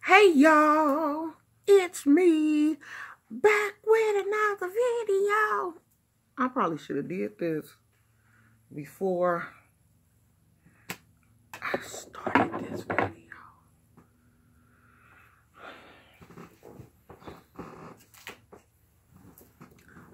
Hey y'all, it's me back with another video. I probably should have did this before I started this video.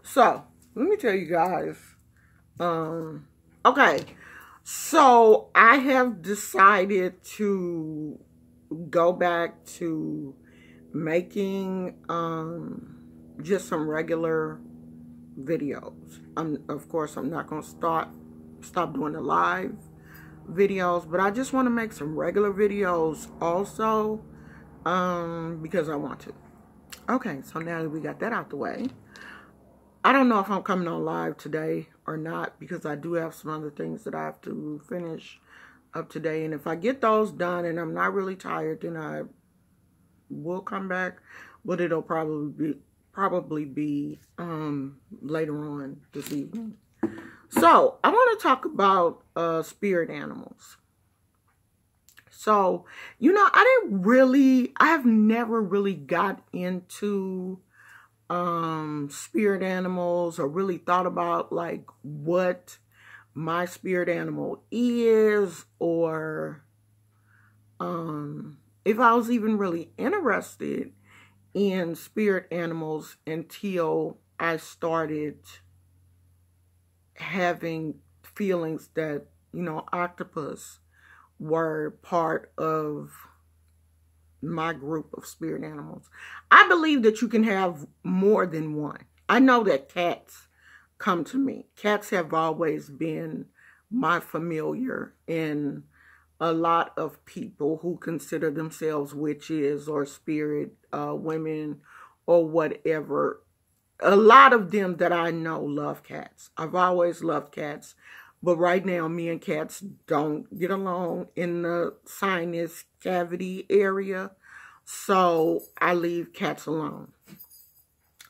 So, let me tell you guys, okay, so I have decided to go back to making just some regular videos. Of course, I'm not gonna stop doing the live videos, but I just want to make some regular videos also, because I want to. Okay, so now that we got that out the way, I don't know if I'm coming on live today or not, because I do have some other things that I have to finish up today, and if I get those done and I'm not really tired, then I will come back, but it'll probably be later on this evening. So I want to talk about spirit animals. So, you know, I have never really got into spirit animals, or really thought about like what my spirit animal is, or if I was even really interested in spirit animals until I started having feelings that, you know, octopus were part of my group of spirit animals. I believe that you can have more than one. I know that cats come to me. Cats have always been my familiar, and a lot of people who consider themselves witches or spirit women or whatever, a lot of them that I know love cats. I've always loved cats, but right now me and cats don't get along in the sinus cavity area, so I leave cats alone.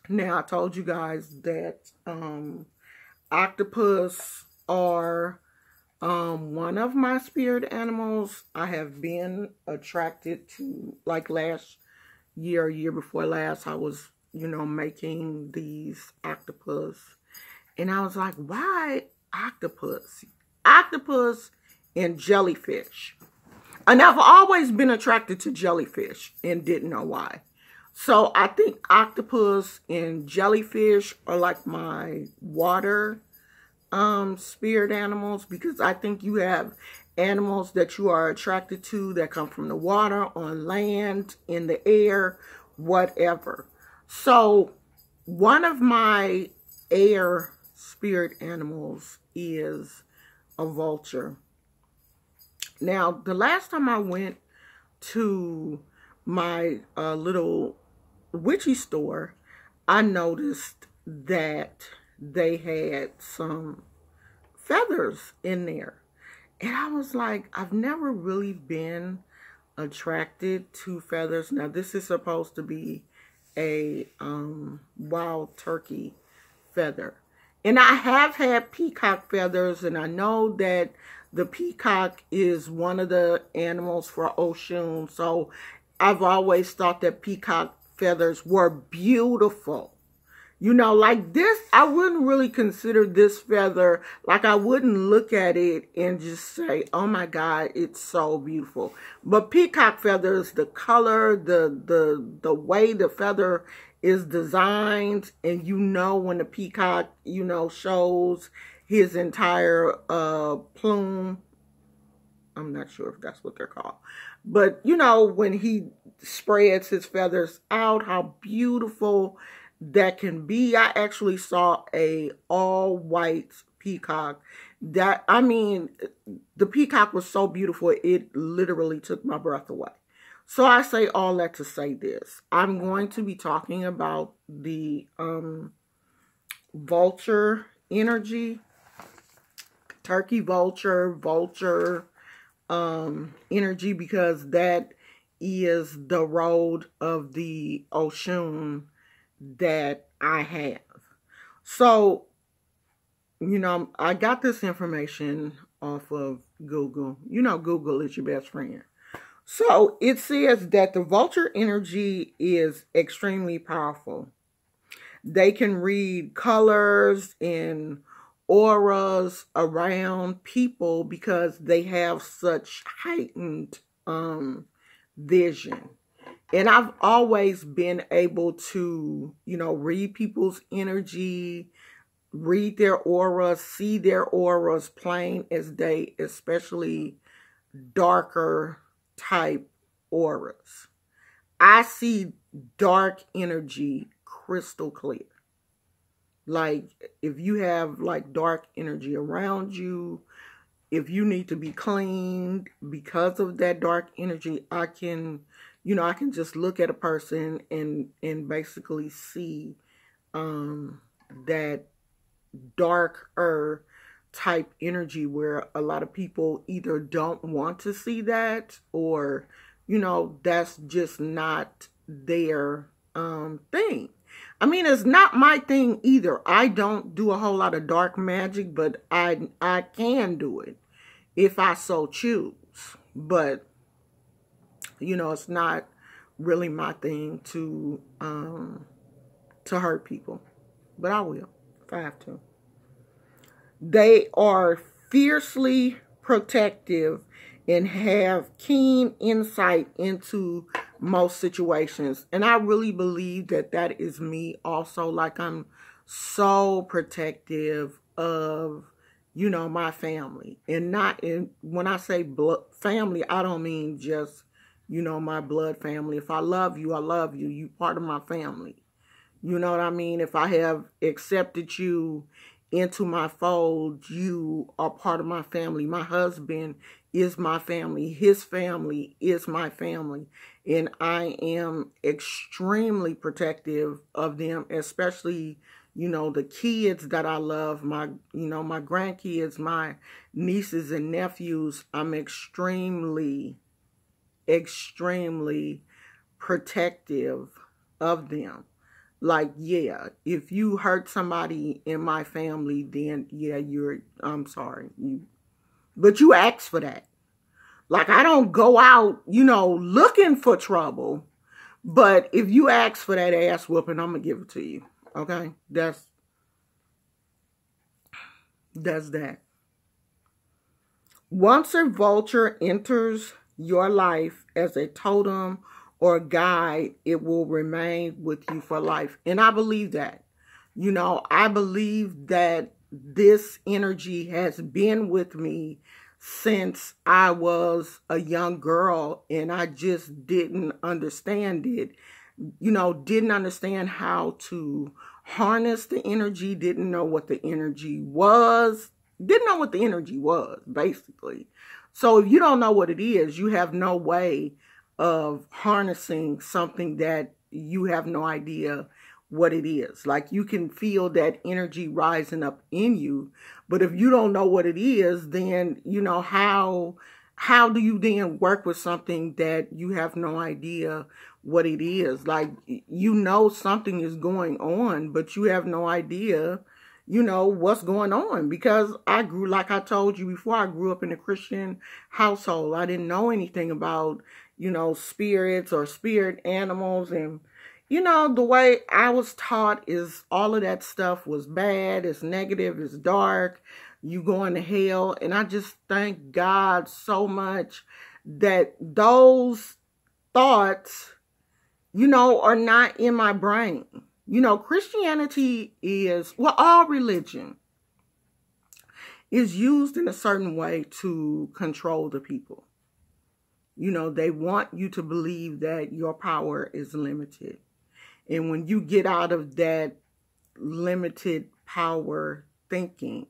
Now, I told you guys that octopus are one of my spirit animals. I have been attracted to, like last year, year before last, I was, you know, making these octopus, and I was like, why octopus? Octopus and jellyfish. And I've always been attracted to jellyfish and didn't know why. So I think octopus and jellyfish are like my water spirit animals, because I think you have animals that you are attracted to that come from the water, on land, in the air, whatever. So one of my air spirit animals is a vulture. Now, the last time I went to my little witchy store, I noticed that they had some feathers in there. And I was like, I've never really been attracted to feathers. Now, this is supposed to be a wild turkey feather. And I have had peacock feathers, and I know that the peacock is one of the animals for Oshun. So I've always thought that peacock feathers were beautiful. You know, like this, I wouldn't really consider this feather, like I wouldn't look at it and just say, oh my God, it's so beautiful. But peacock feathers, the color, the way the feather is designed, and you know when the peacock, you know, shows his entire plume. I'm not sure if that's what they're called. But, you know, when he spreads his feathers out, how beautiful that can be. I actually saw a all-white peacock. That, I mean, the peacock was so beautiful, it literally took my breath away. So I say all that to say this. I'm going to be talking about the vulture energy. Turkey vulture energy, because that is the road of the Oshun that I have. So, you know, I got this information off of Google. You know, Google is your best friend. So it says that the vulture energy is extremely powerful. They can read colors and auras around people because they have such heightened vision. And I've always been able to, read people's energy, read their auras, see their auras plain as day, especially darker type auras. I see dark energy crystal clear. Like, if you have like dark energy around you, if you need to be cleaned because of that dark energy, I can just look at a person and basically see that darker type energy, where a lot of people either don't want to see that, or that's just not their thing. I mean, it's not my thing either. I don't do a whole lot of dark magic, but I can do it if I so choose. But it's not really my thing to hurt people, but I will if I have to. They are fiercely protective and have keen insight into most situations. And I really believe that that is me also. Like, I'm so protective of, my family. And when I say family, I don't mean just, my blood family. If I love you, I love you. You part of my family. You know what I mean? If I have accepted you into my fold, you are part of my family. My husband is my family. His family is my family. And I am extremely protective of them, especially, the kids that I love, my grandkids, my nieces and nephews. I'm extremely, extremely protective of them. Like, yeah, if you hurt somebody in my family, then yeah, I'm sorry. But you asked for that. Like, I don't go out, looking for trouble. But if you ask for that ass whooping, I'm going to give it to you. Okay? That's that. Once a vulture enters your life as a totem or guide, it will remain with you for life. And I believe that. I believe that this energy has been with me since I was a young girl, and I just didn't understand it. Didn't understand how to harness the energy, didn't know what the energy was, basically. So if you don't know what it is, you have no way of harnessing something that you have no idea what it is. Like, you can feel that energy rising up in you, but if you don't know what it is, then how do you then work with something that you have no idea what it is? Like, something is going on, but you have no idea what's going on, because like I told you before, I grew up in a Christian household. I didn't know anything about spirits or spirit animals. And, the way I was taught is all of that stuff was bad. It's negative. It's dark. You going to hell. And I just thank God so much that those thoughts, are not in my brain. Christianity is, all religion is used in a certain way to control the people. They want you to believe that your power is limited. And when you get out of that limited power thinking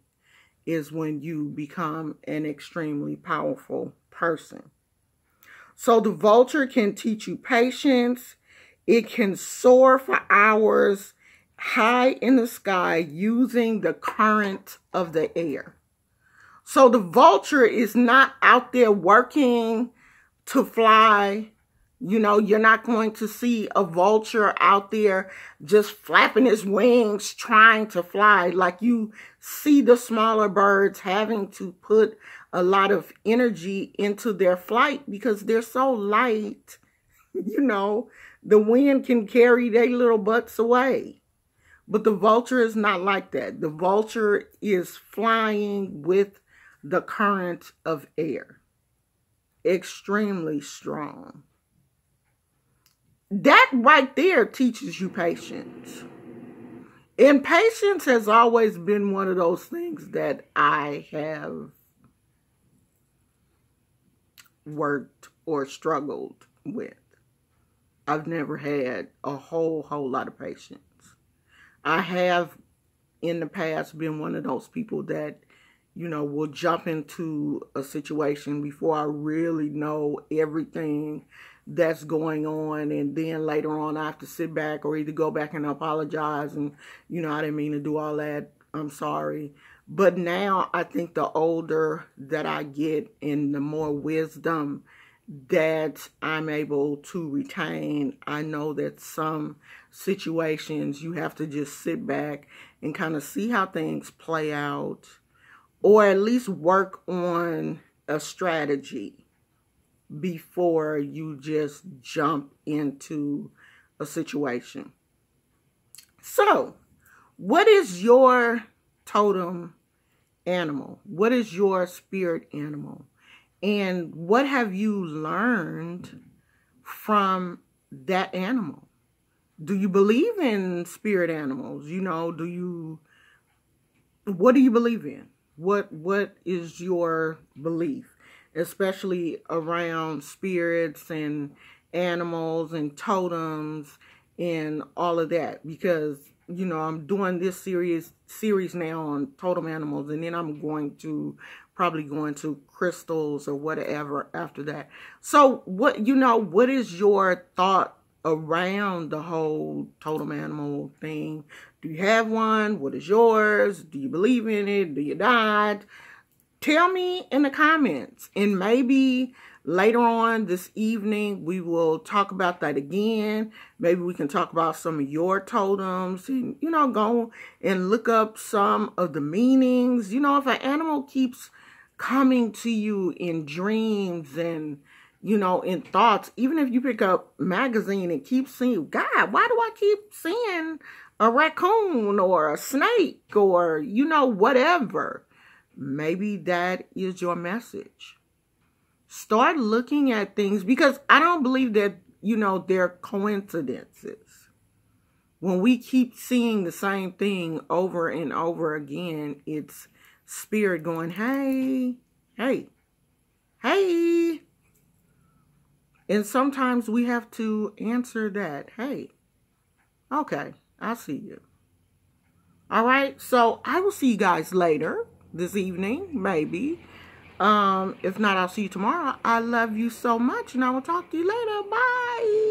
is when you become an extremely powerful person. So the vulture can teach you patience. It can soar for hours high in the sky using the current of the air. So the vulture is not out there working to fly. You're not going to see a vulture out there just flapping his wings trying to fly. Like, you see the smaller birds having to put a lot of energy into their flight because they're so light. You know, the wind can carry their little butts away. But the vulture is not like that. The vulture is flying with the current of air. Extremely strong. That right there teaches you patience. And patience has always been one of those things that I have worked or struggled with. I've never had a whole lot of patience. I have in the past been one of those people that, you know, will jump into a situation before I really know everything that's going on, and then later on I have to sit back or either go back and apologize and, you know, I didn't mean to do all that, I'm sorry. But now I think the older that I get and the more wisdom that I'm able to retain, I know that some situations you have to just sit back and kind of see how things play out, or at least work on a strategy before you just jump into a situation. So, what is your totem animal? What is your spirit animal? And what have you learned from that animal? Do you believe in spirit animals? You know, what do you believe in? What is your belief? Especially around spirits and animals and totems and all of that. Because, you know, I'm doing this series now on totem animals, and then I'm probably going to crystals or whatever after that. So what is your thought around the whole totem animal thing? Do you have one? What is yours? Do you believe in it? Do you not? Tell me in the comments, and maybe later on this evening we will talk about that again. Maybe we can talk about some of your totems and, you know, go and look up some of the meanings. You know, if an animal keeps coming to you in dreams and, you know, in thoughts, even if you pick up a magazine and keep seeing, God, why do I keep seeing a raccoon or a snake or, you know, whatever? Maybe that is your message. Start looking at things, because I don't believe that, you know, they're coincidences. When we keep seeing the same thing over and over again, it's spirit going, hey, hey, hey. And sometimes we have to answer that, hey, okay, I see you. All right, so I will see you guys later this evening, maybe. If not, I'll see you tomorrow. I love you so much, and I will talk to you later. Bye.